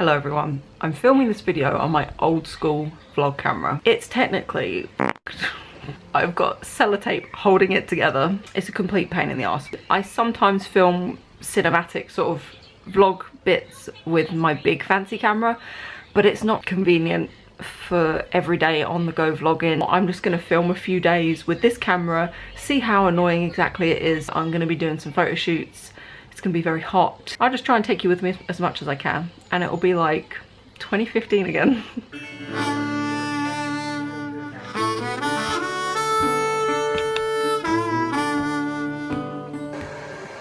Hello everyone, I'm filming this video on my old school vlog camera. It's technically I've got sellotape holding it together. It's a complete pain in the ass. I sometimes film cinematic sort of vlog bits with my big fancy camera, but it's not convenient for everyday on the go vlogging. I'm just going to film a few days with this camera, see how annoying exactly it is. I'm going to be doing some photo shoots. It's going to be very hot. I'll just try and take you with me as much as I can, and it will be like 2015 again.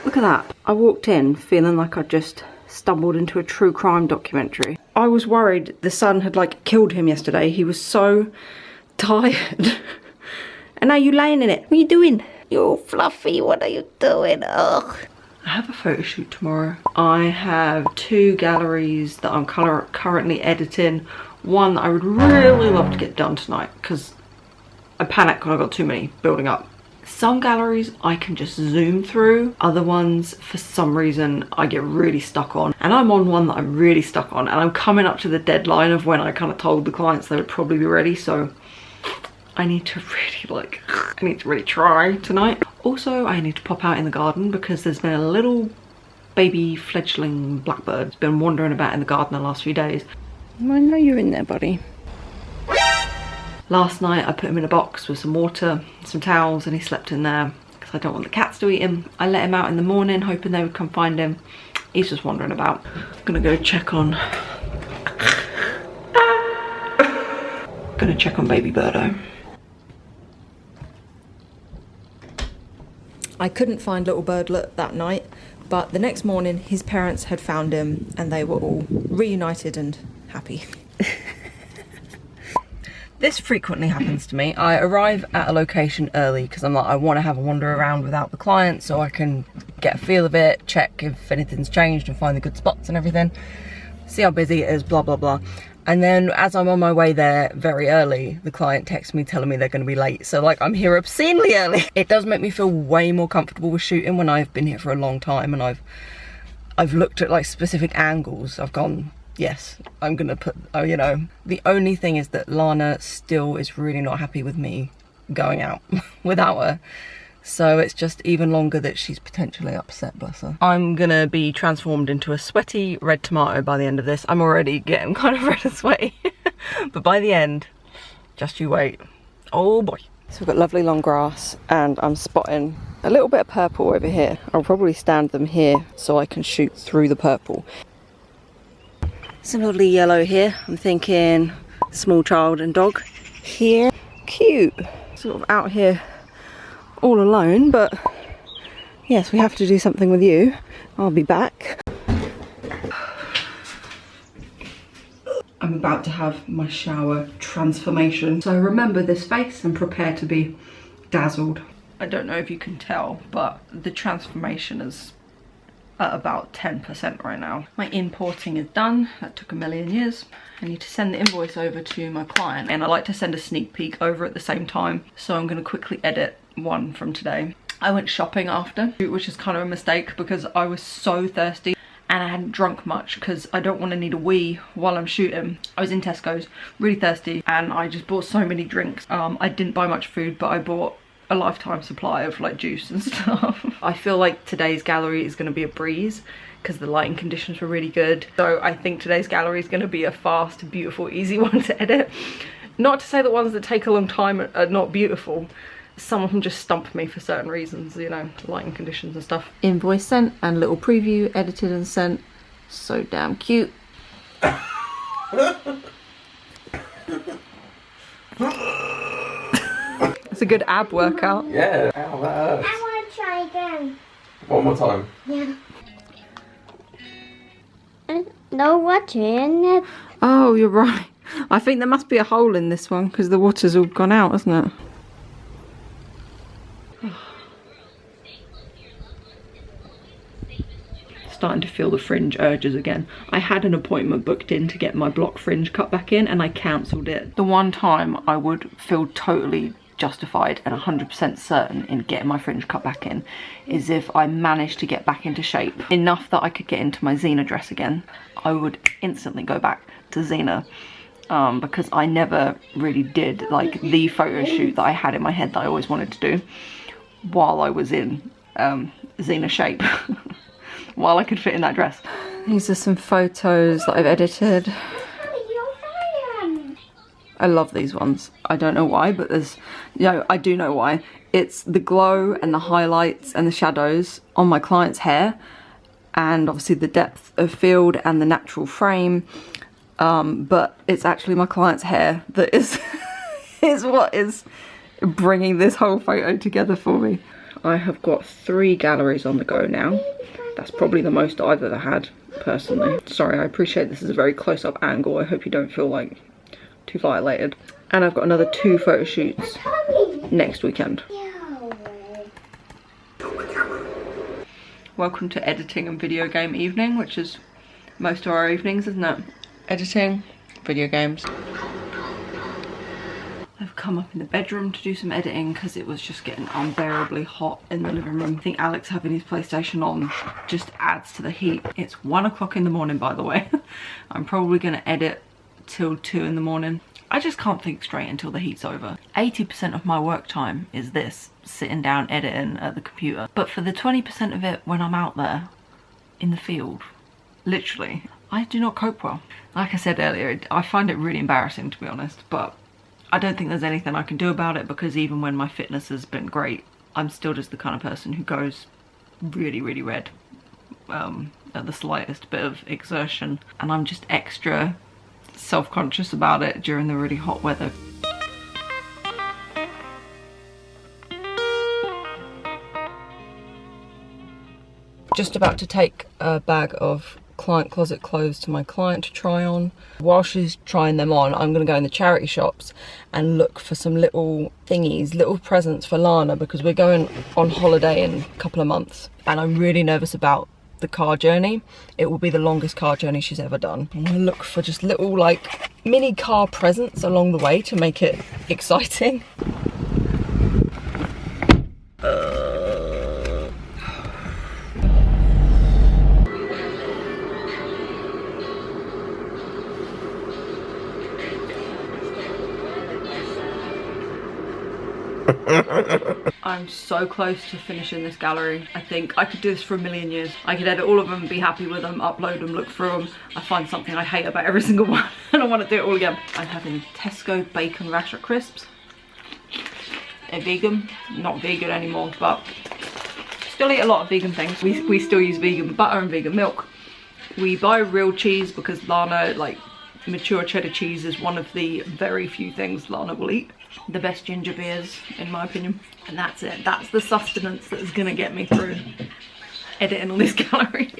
Look at that. I walked in feeling like I just stumbled into a true crime documentary. I was worried the sun had like killed him yesterday. He was so tired. And now you laying in it. What are you doing? You're fluffy. What are you doing? Ugh. I have a photo shoot tomorrow. I have 2 galleries that I'm currently editing. One that I would really love to get done tonight because I panic when I've got too many building up. Some galleries I can just zoom through. Other ones, for some reason, I get really stuck on. And I'm on one that I'm really stuck on. And I'm coming up to the deadline of when I kind of told the clients they would probably be ready. So I need to really try tonight. Also, I need to pop out in the garden because there's been a little baby fledgling blackbird that's been wandering about in the garden the last few days. I know you're in there, buddy. Last night I put him in a box with some water, some towels, and he slept in there because I don't want the cats to eat him. I let him out in the morning hoping they would come find him. He's just wandering about. I'm gonna go check on baby Birdo. I couldn't find little Birdlet that night, but the next morning his parents had found him and they were all reunited and happy. This frequently happens to me. I arrive at a location early because I'm like, I want to have a wander around without the client so I can get a feel of it, check if anything's changed and find the good spots and everything, see how busy it is, blah blah blah. And then as I'm on my way there very early, the client texts me telling me they're going to be late. So like, I'm here obscenely early. It does make me feel way more comfortable with shooting when I've been here for a long time and I've looked at like specific angles. I've gone, yes, I'm gonna put, oh, you know. The only thing is that Lana still is really not happy with me going out without her. So it's just even longer that she's potentially upset, bless her. I'm gonna be transformed into a sweaty red tomato by the end of this. I'm already getting kind of red and sweaty. But by the end, just you wait. Oh boy. So we've got lovely long grass and I'm spotting a little bit of purple over here. I'll probably stand them here so I can shoot through the purple. Some lovely yellow here. I'm thinking small child and dog here. Cute. Sort of out here all alone, but yes, we have to do something with you. I'll be back. I'm about to have my shower transformation. So remember this face and prepare to be dazzled. I don't know if you can tell, but the transformation is at about 10% right now. My importing is done. That took a million years. I need to send the invoice over to my client and I like to send a sneak peek over at the same time. So I'm gonna quickly edit one from today. I went shopping after, which is kind of a mistake because I was so thirsty and I hadn't drunk much because I don't want to need a wee while I'm shooting. I was in Tesco's, really thirsty, and I just bought so many drinks. I didn't buy much food, but I bought a lifetime supply of like juice and stuff. I feel like today's gallery is going to be a breeze because the lighting conditions were really good. So I think today's gallery is going to be a fast, beautiful, easy one to edit. Not to say the ones that take a long time are not beautiful. Some of them just stump me for certain reasons, you know, lighting conditions and stuff. Invoice sent and little preview edited and sent. So damn cute. It's a good ab workout. Yeah. Ow, that hurts. I want to try again. One more time. Yeah. No water in it. Oh, you're right. I think there must be a hole in this one because the water's all gone out, hasn't it? Starting to feel the fringe urges again. I had an appointment booked in to get my block fringe cut back in and I cancelled it. The one time I would feel totally justified and 100% certain in getting my fringe cut back in is if I managed to get back into shape enough that I could get into my Xena dress again. I would instantly go back to Xena, because I never really did like the photo shoot that I had in my head that I always wanted to do while I was in Xena shape, while I could fit in that dress. These are some photos that I've edited. I love these ones. I don't know why, but there's, you know, I do know why. It's the glow and the highlights and the shadows on my client's hair, and obviously the depth of field and the natural frame. But it's actually my client's hair that is is what is bringing this whole photo together for me. I have got 3 galleries on the go now. That's probably the most I've ever had, personally. Sorry, I appreciate this is a very close-up angle. I hope you don't feel like too violated. And I've got another 2 photo shoots next weekend. Welcome to editing and video game evening, which is most of our evenings, isn't it? Editing, video games. I've come up in the bedroom to do some editing because it was just getting unbearably hot in the living room. I think Alex having his PlayStation on just adds to the heat. It's 1 o'clock in the morning, by the way. I'm probably gonna edit till 2 in the morning. I just can't think straight until the heat's over. 80% of my work time is this, sitting down editing at the computer. But for the 20% of it when I'm out there in the field, literally, I do not cope well. Like I said earlier, I find it really embarrassing, to be honest, but I don't think there's anything I can do about it, because even when my fitness has been great, I'm still just the kind of person who goes really, really red at the slightest bit of exertion, and I'm just extra self-conscious about it during the really hot weather. Just about to take a bag of client closet clothes to my client to try on. While she's trying them on, I'm gonna go in the charity shops and look for some little thingies, little presents for Lana, because we're going on holiday in a couple of months and I'm really nervous about the car journey. It will be the longest car journey she's ever done. I'm gonna look for just little like mini car presents along the way to make it exciting. I'm so close to finishing this gallery. I think I could do this for a million years. I could edit all of them, be happy with them, upload them, look through them. I find something I hate about every single one and I want to do it all again. I'm having Tesco bacon rasher crisps. They're vegan, not vegan anymore, but still eat a lot of vegan things. We still use vegan butter and vegan milk. We buy real cheese because Lana, like, mature cheddar cheese is one of the very few things Lana will eat. The best ginger beers, in my opinion. And that's it. That's the sustenance that is gonna get me through editing on this gallery.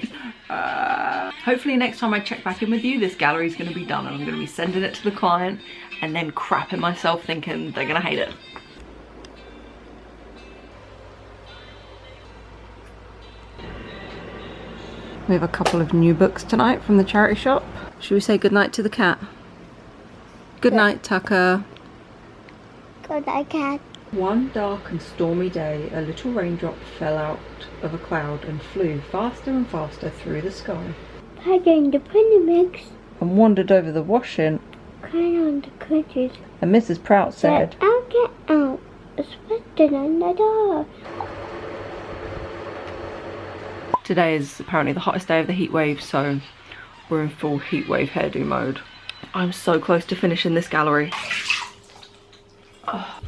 Hopefully next time I check back in with you, this gallery is gonna be done and I'm gonna be sending it to the client and then crapping myself thinking they're gonna hate it. We have a couple of new books tonight from the charity shop. Should we say goodnight to the cat? Good night, Tucker. Good night, cat. One dark and stormy day, a little raindrop fell out of a cloud and flew faster and faster through the sky. Playing the penny mix. And wandered over the washing. Crying on the cushions. And Mrs. Prout said, Get out. It's written on the door. Today is apparently the hottest day of the heat wave, so we're in full heat wave hairdo mode. I'm so close to finishing this gallery.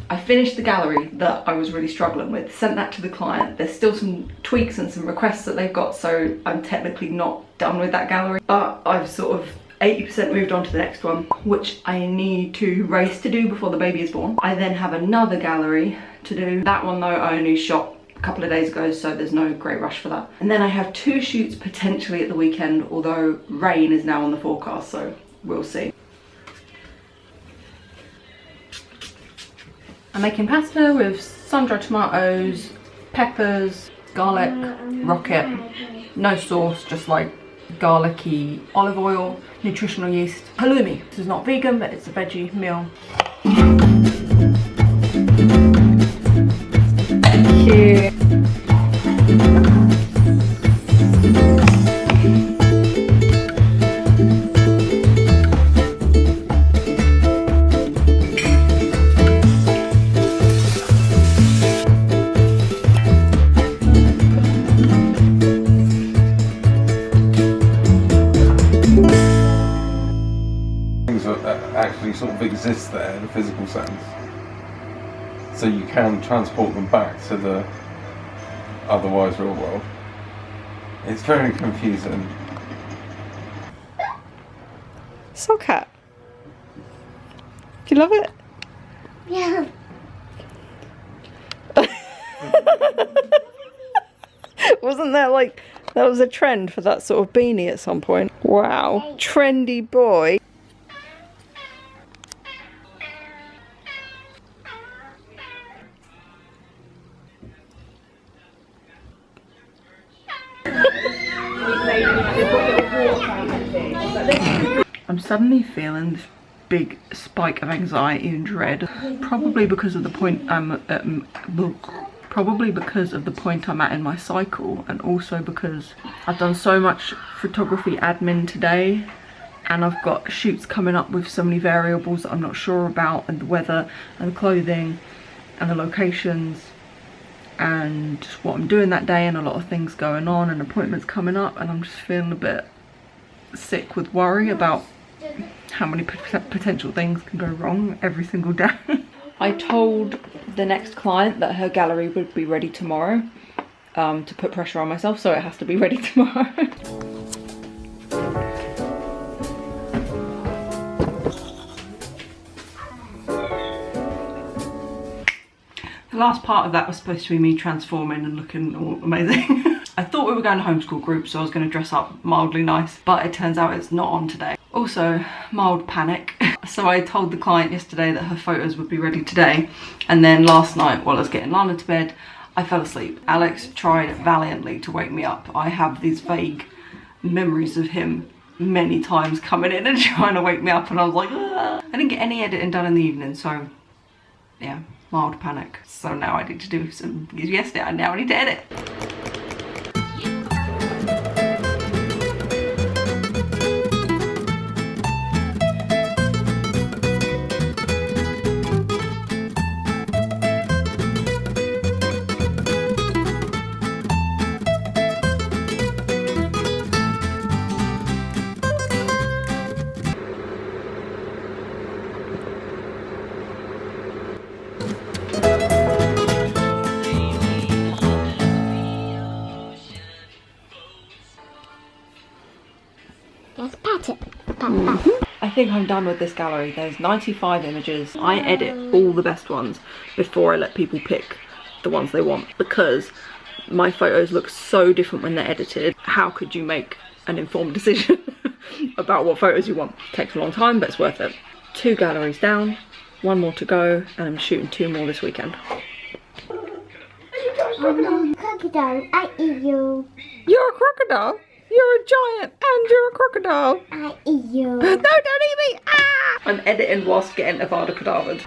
I finished the gallery that I was really struggling with, sent that to the client. There's still some tweaks and some requests that they've got, so I'm technically not done with that gallery, but I've sort of 80% moved on to the next one, which I need to race to do before the baby is born. I then have another gallery to do. That one though I only shot a couple of days ago, so there's no great rush for that. And then I have 2 shoots potentially at the weekend, although rain is now on the forecast, so we'll see. I'm making pasta with sun-dried tomatoes, peppers, garlic, rocket, no sauce, just like garlicky olive oil, nutritional yeast, halloumi. This is not vegan, but it's a veggie meal. physically sort of exist there in a physical sense. So you can transport them back to the otherwise real world. It's very confusing. Sock hat. Do you love it? Yeah. Wasn't that like, that was a trend for that sort of beanie at some point? Wow. Trendy boy. I'm suddenly feeling this big spike of anxiety and dread, probably because of the point I'm at, probably because of the point I'm at in my cycle, and also because I've done so much photography admin today, and I've got shoots coming up with so many variables that I'm not sure about, and the weather and the clothing and the locations and just what I'm doing that day, and a lot of things going on and appointments coming up, and I'm just feeling a bit sick with worry about how many potential things can go wrong every single day. I told the next client that her gallery would be ready tomorrow, to put pressure on myself, so it has to be ready tomorrow. The last part of that was supposed to be me transforming and looking all amazing. I thought we were going to homeschool group, so I was going to dress up mildly nice, but it turns out it's not on today. Also, mild panic. So I told the client yesterday that her photos would be ready today, and then last night while I was getting Lana to bed, I fell asleep. Alex tried valiantly to wake me up. I have these vague memories of him many times coming in and trying to wake me up, and I was like, ah. I didn't get any editing done in the evening, so yeah, mild panic. So now I need to do some, yesterday, now I need to edit. Yes, pat it. Pat. I think I'm done with this gallery. There's 95 images. I edit all the best ones before I let people pick the ones they want, because my photos look so different when they're edited. How could you make an informed decision about what photos you want? It takes a long time, but it's worth it. 2 galleries down, 1 more to go, and I'm shooting 2 more this weekend. Crocodile, I eat you. You're a crocodile? You're a giant and you're a crocodile. I eat you. No, don't eat me! Ah! I'm editing whilst getting Avada cadavered.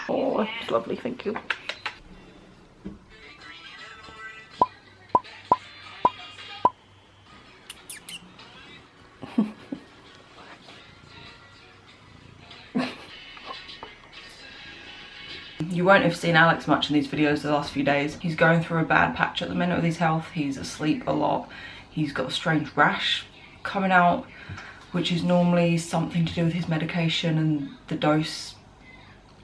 Oh, it's lovely, thank you. You won't have seen Alex much in these videos the last few days. He's going through a bad patch at the minute with his health. He's asleep a lot. He's got a strange rash coming out, which is normally something to do with his medication and the dose.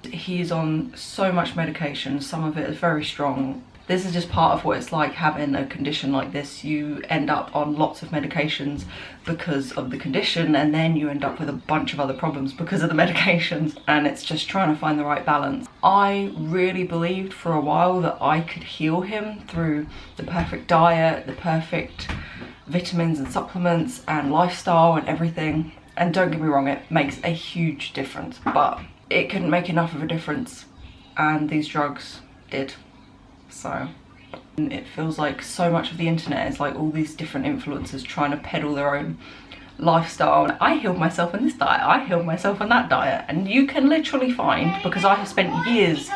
He is on so much medication. Some of it is very strong. This is just part of what it's like having a condition like this. You end up on lots of medications because of the condition, and then you end up with a bunch of other problems because of the medications, and it's just trying to find the right balance. I really believed for a while that I could heal him through the perfect diet, the perfect vitamins and supplements and lifestyle and everything. And don't get me wrong, it makes a huge difference, but it couldn't make enough of a difference, and these drugs did. So it feels like so much of the internet is like all these different influencers trying to peddle their own lifestyle. I healed myself in this diet, I healed myself in that diet, and you can literally find, because I have spent years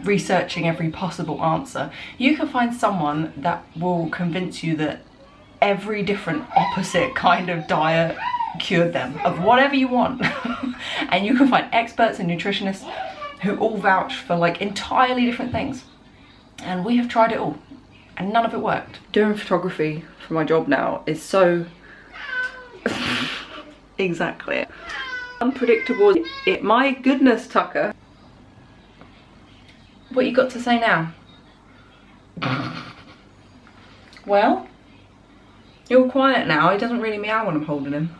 researching every possible answer, you can find someone that will convince you that every different opposite kind of diet cured them of whatever you want. And you can find experts and nutritionists who all vouch for like entirely different things. And we have tried it all, and none of it worked. Doing photography for my job now is so Exactly. Unpredictable. My goodness, Tucker. What you got to say now? Well, you're quiet now. He doesn't really meow when I'm holding him.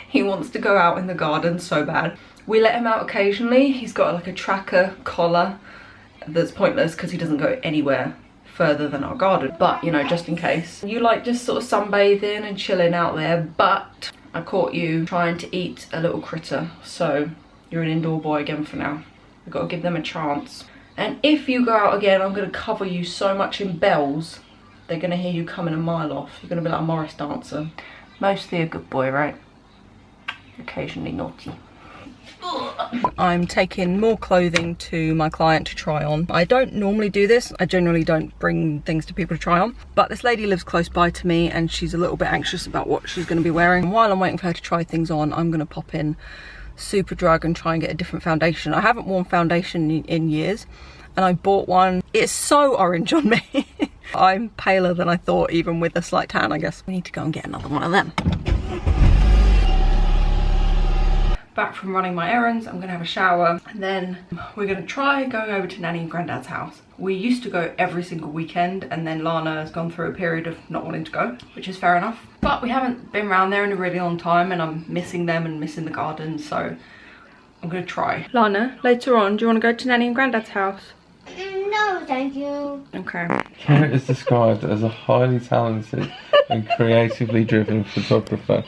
He wants to go out in the garden so bad. We let him out occasionally. He's got like a tracker collar that's pointless because he doesn't go anywhere further than our garden. But, you know, just in case. You like just sort of sunbathing and chilling out there, but I caught you trying to eat a little critter. So you're an indoor boy again for now. We've got to give them a chance. And if you go out again, I'm going to cover you so much in bells, they're going to hear you coming a mile off. You're going to be like a Morris dancer. Mostly a good boy, right? Occasionally naughty. I'm taking more clothing to my client to try on. I don't normally do this. I generally don't bring things to people to try on. But this lady lives close by to me and she's a little bit anxious about what she's going to be wearing. And while I'm waiting for her to try things on, I'm going to pop in Superdrug and try and get a different foundation. I haven't worn foundation in years and I bought one. It's so orange on me. I'm paler than I thought, even with a slight tan, I guess. We need to go and get another one of them. Back from running my errands, I'm gonna have a shower and then we're gonna try going over to Nanny and Granddad's house. We used to go every single weekend and then Lana has gone through a period of not wanting to go, which is fair enough. But we haven't been around there in a really long time and I'm missing them and missing the garden, so I'm gonna try. Lana, later on, do you wanna go to Nanny and Granddad's house? No, thank you. Okay. Karen is described as a highly talented and creatively driven photographer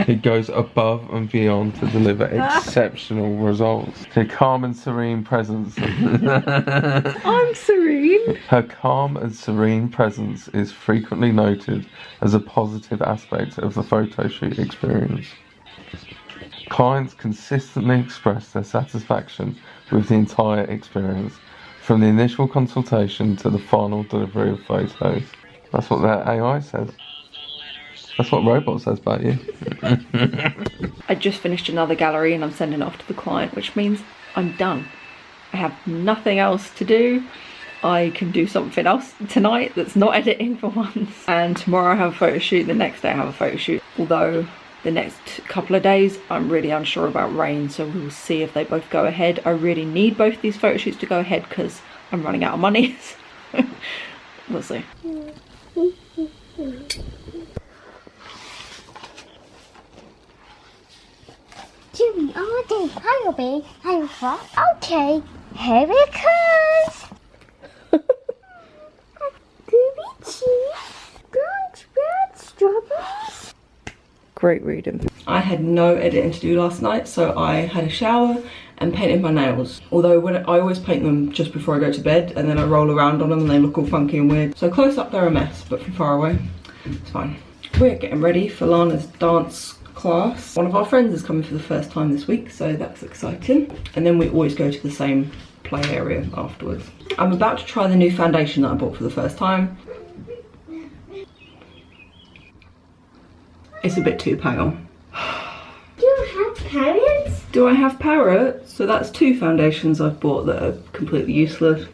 who goes above and beyond to deliver exceptional results. Her calm and serene presence. I'm serene. Her calm and serene presence is frequently noted as a positive aspect of the photo shoot experience. Clients consistently express their satisfaction with the entire experience, from the initial consultation to the final delivery of photos. That's what their AI says. That's what Robot says about you. I just finished another gallery and I'm sending it off to the client, which means I'm done. I have nothing else to do. I can do something else tonight that's not editing for once. And tomorrow I have a photo shoot, the next day I have a photo shoot. Although the next couple of days I'm really unsure about rain, so we will see if they both go ahead. I really need both these photo shoots to go ahead because I'm running out of money. We'll see. Jimmy, all day. Hi, babe. Hi, Pop. Okay, here it comes. Gooey cheese, brown strawberries. Great reading. I had no editing to do last night, so I had a shower and painted my nails. Although when I always paint them just before I go to bed and then I roll around on them and they look all funky and weird. So close up they're a mess, but from far away, it's fine. We're getting ready for Lana's dance class. One of our friends is coming for the first time this week, so that's exciting. And then we always go to the same play area afterwards. I'm about to try the new foundation that I bought for the first time. It's a bit too pale. Do you have parrots? Do I have parrots? So that's 2 foundations I've bought that are completely useless.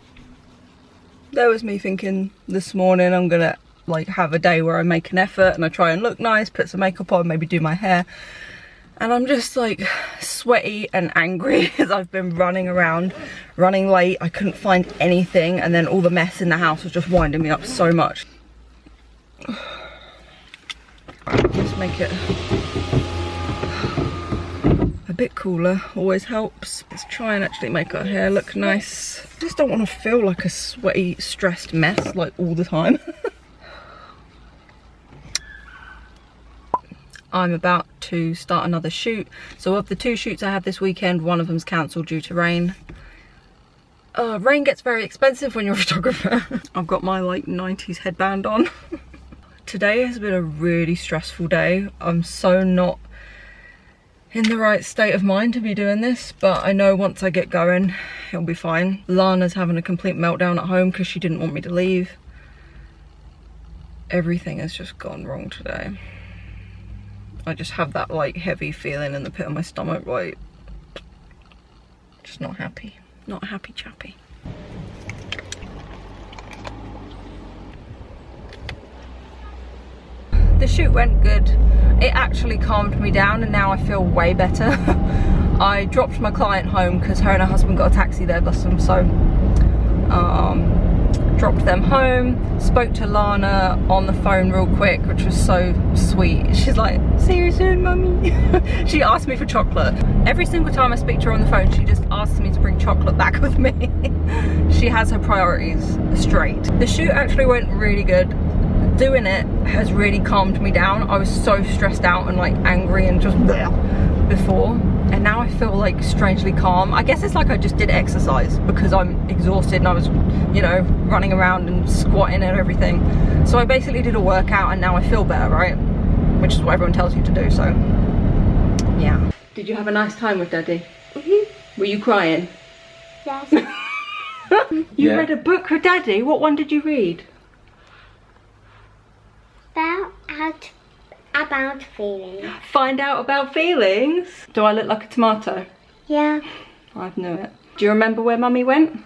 There was me thinking this morning I'm gonna like have a day where I make an effort and I try and look nice, put some makeup on, maybe do my hair. And I'm just like sweaty and angry as I've been running around, running late. I couldn't find anything and then all the mess in the house was just winding me up so much. Just make it a bit cooler, always helps. Let's try and actually make our hair look nice. I just don't want to feel like a sweaty, stressed mess like all the time. I'm about to start another shoot. So of the 2 shoots I had this weekend, one of them's cancelled due to rain. Rain gets very expensive when you're a photographer. I've got my like 90s headband on. Today has been a really stressful day. I'm so not in the right state of mind to be doing this, but I know once I get going, it'll be fine. Lana's having a complete meltdown at home because she didn't want me to leave. Everything has just gone wrong today. I just have that like heavy feeling in the pit of my stomach, like just not happy. Not a happy chappy. The shoot went good. It actually calmed me down and now I feel way better. I dropped my client home because her and her husband got a taxi there, bless them, so dropped them home, spoke to Lana on the phone real quick, which was so sweet. She's like, see you soon, mummy. She asked me for chocolate. Every single time I speak to her on the phone, she just asks me to bring chocolate back with me. She has her priorities straight. The shoot actually went really good. Doing it has really calmed me down. I was so stressed out and like angry and just before, and now I feel like strangely calm. I guess it's like I just did exercise because I'm exhausted and I was, you know, running around and squatting and everything. So I basically did a workout and now I feel better, right? Which is what everyone tells you to do, so yeah. Did you have a nice time with Daddy? Mm-hmm. Were you crying? Yes. You read a book with Daddy? What one did you read? About feelings. Find out about feelings? Do I look like a tomato? Yeah. I knew it. Do you remember where Mummy went?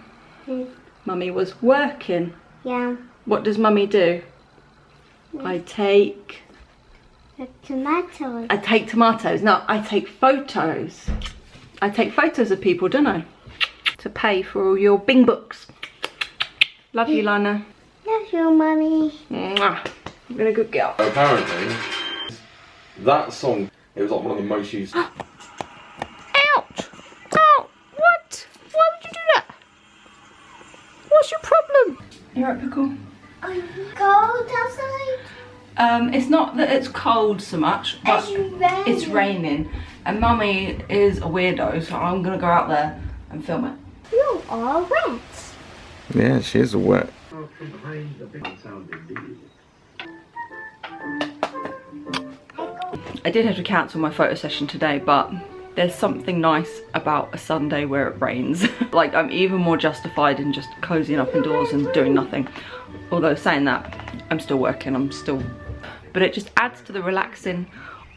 Mm. Mummy was working. Yeah. What does Mummy do? I take... The tomatoes. I take tomatoes. No, I take photos. I take photos of people, don't I? To pay for all your Bing books. Love you, Lana. Love you, Mummy. Mwah. You've been a good girl. Apparently, that song, it was like one of the most used. Ouch! Ow! What? Why would you do that? What's your problem? You alright, Pickle? Are you cold outside? It's not that it's cold so much, but it's raining. And Mummy is a weirdo, so I'm gonna go out there and film it. You are wet. Yeah, she is a wet. I did have to cancel my photo session today, but there's something nice about a Sunday where it rains. Like, I'm even more justified in just cozying up indoors and doing nothing. Although saying that, I'm still working, but it just adds to the relaxing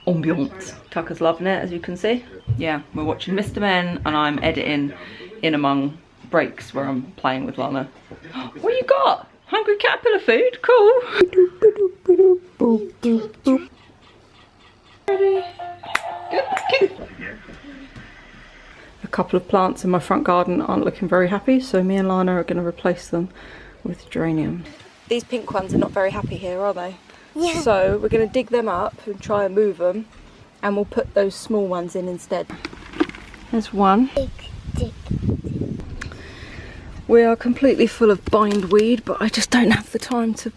ambiance. Tucker's loving it, as you can see. Yeah, we're watching Mr. Men and I'm editing in among breaks where I'm playing with Lana. What you got? Hungry caterpillar food? Cool. A couple of plants in my front garden aren't looking very happy, so me and Lana are going to replace them with geraniums. These pink ones are not very happy here, are they? Yeah. So we're going to dig them up and try and move them, and we'll put those small ones in instead. There's one. Dig. We are completely full of bindweed, but I just don't have the time to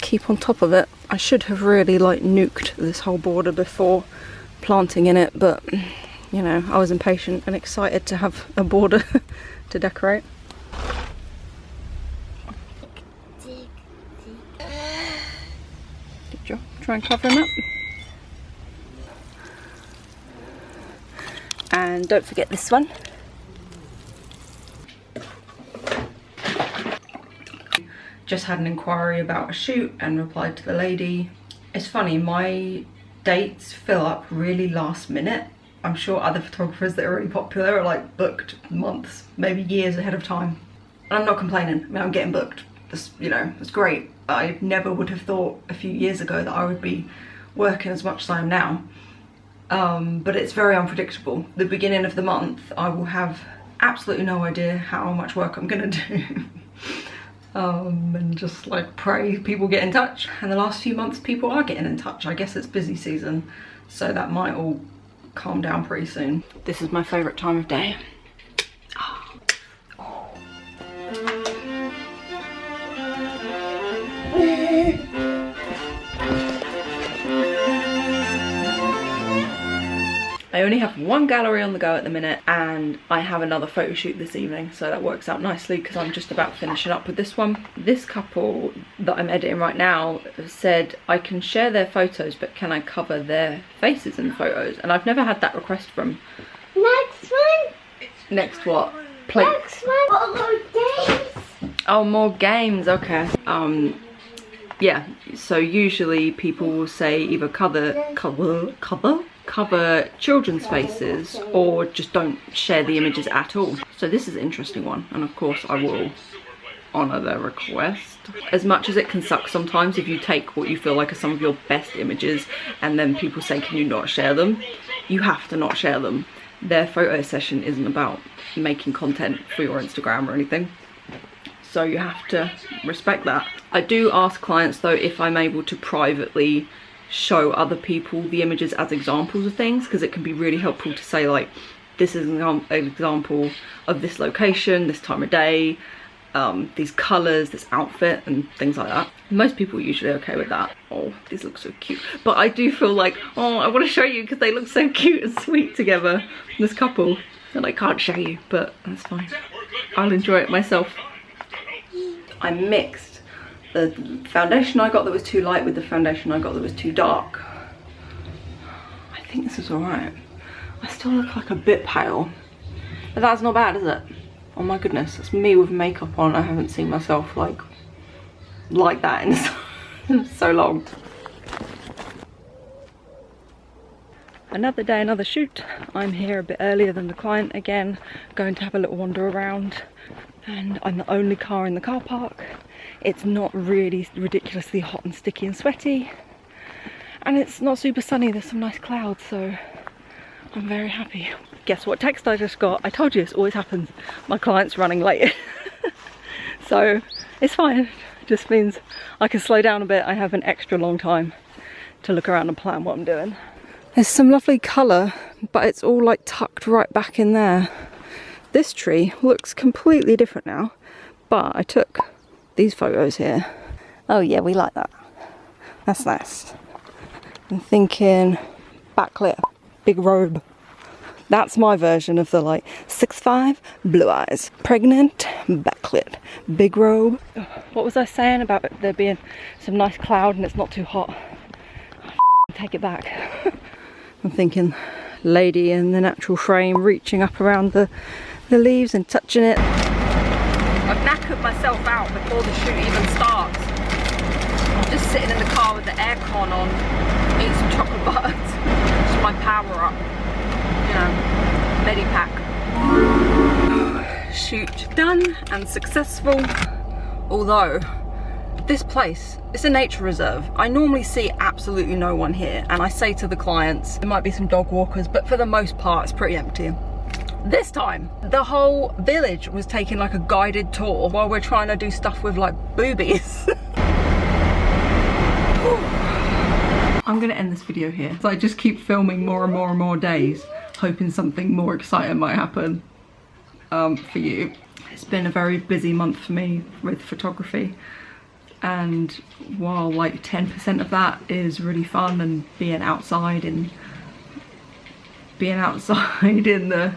keep on top of it. I should have really like nuked this whole border before planting in it, but you know, I was impatient and excited to have a border to decorate. Good job. Try and cover them up. And don't forget this one. Just had an inquiry about a shoot and replied to the lady. It's funny, my dates fill up really last minute. I'm sure other photographers that are really popular are like booked months, maybe years ahead of time. And I'm not complaining. I mean, I'm getting booked. This, you know, it's great. I never would have thought a few years ago that I would be working as much as I am now. But it's very unpredictable. The beginning of the month, I will have absolutely no idea how much work I'm gonna do. And just like pray people get in touch. And the last few months people are getting in touch. I guess it's busy season, so that might all calm down pretty soon. This is my favourite time of day. I only have one gallery on the go at the minute, and I have another photo shoot this evening, so that works out nicely because I'm just about finishing up with this one. This couple that I'm editing right now said I can share their photos, but can I cover their faces in the photos? And I've never had that request from. Next one. Next what? Play. Next one. More games. Oh, more games. Okay. Yeah. So usually people will say either cover children's faces or just don't share the images at all. So this is an interesting one, and of course I will honour their request. As much as it can suck sometimes if you take what you feel like are some of your best images and then people say, can you not share them? You have to not share them. Their photo session isn't about making content for your Instagram or anything. So you have to respect that. I do ask clients though if I'm able to privately show other people the images as examples of things, because it can be really helpful to say like, this is an example of this location, this time of day, these colours, this outfit and things like that. Most people are usually okay with that. Oh, these look so cute. But I do feel like, oh, I want to show you because they look so cute and sweet together, this couple. And I can't show you, but that's fine. I'll enjoy it myself. I mixed the foundation I got that was too light with the foundation I got that was too dark. I think this is alright. I still look like a bit pale, but that's not bad, is it? Oh my goodness, it's me with makeup on. I haven't seen myself like that in so long. Another day, another shoot. I'm here a bit earlier than the client again, going to have a little wander around, and I'm the only car in the car park. It's not really ridiculously hot and sticky and sweaty, and it's not super sunny. There's some nice clouds, so I'm very happy. Guess what text I just got? I told you this always happens. My client's running late. So it's fine. It just means I can slow down a bit. I have an extra long time to look around and plan what I'm doing. There's some lovely colour, but it's all like tucked right back in there. This tree looks completely different now, but I took these photos here. Oh yeah, we like that. That's nice. I'm thinking backlit, big robe. That's my version of the like 6'5", blue eyes, pregnant, backlit, big robe. What was I saying about there being some nice cloud and it's not too hot? Take it back. I'm thinking lady in the natural frame reaching up around the leaves and touching it. I've knackered myself out before the shoot even starts. I'm just sitting in the car with the aircon on, eat some chocolate bars. Just my power up, you know, Medipack. Shoot done and successful. Although this place, it's a nature reserve. I normally see absolutely no one here, and I say to the clients, there might be some dog walkers, but for the most part it's pretty empty. This time, the whole village was taking like a guided tour while we're trying to do stuff with like boobies. I'm gonna end this video here. So I just keep filming more and more and more days, hoping something more exciting might happen for you. It's been a very busy month for me with photography. And while like 10% of that is really fun and being outside in the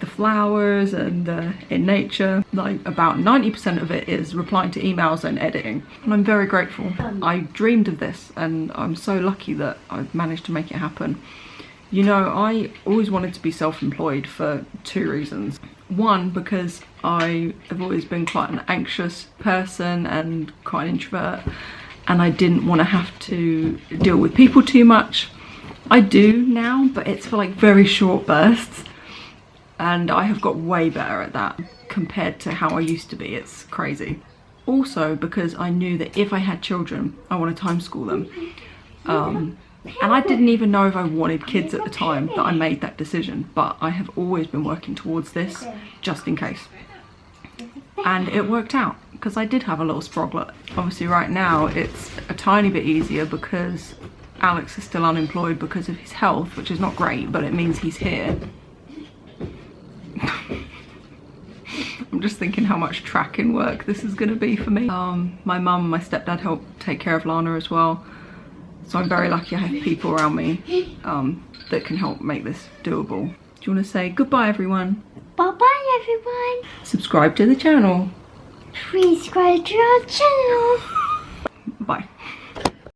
flowers and in nature, like about 90% of it is replying to emails and editing, and I'm very grateful. I dreamed of this and I'm so lucky that I've managed to make it happen. You know, I always wanted to be self-employed for two reasons. One, because I have always been quite an anxious person and quite an introvert, and I didn't want to have to deal with people too much. I do now, but it's for like very short bursts, and I have got way better at that compared to how I used to be. It's crazy. Also because I knew that if I had children, I want to homeschool them. And I didn't even know if I wanted kids at the time that I made that decision, but I have always been working towards this just in case. And it worked out because I did have a little sproglet. Obviously right now it's a tiny bit easier because Alex is still unemployed because of his health, which is not great, but it means he's here. I'm just thinking how much tracking work this is going to be for me. My mum and my stepdad help take care of Lana as well. So I'm very lucky I have people around me that can help make this doable. Do you want to say goodbye everyone? Bye-bye everyone. Subscribe to the channel. Please subscribe to our channel. Bye.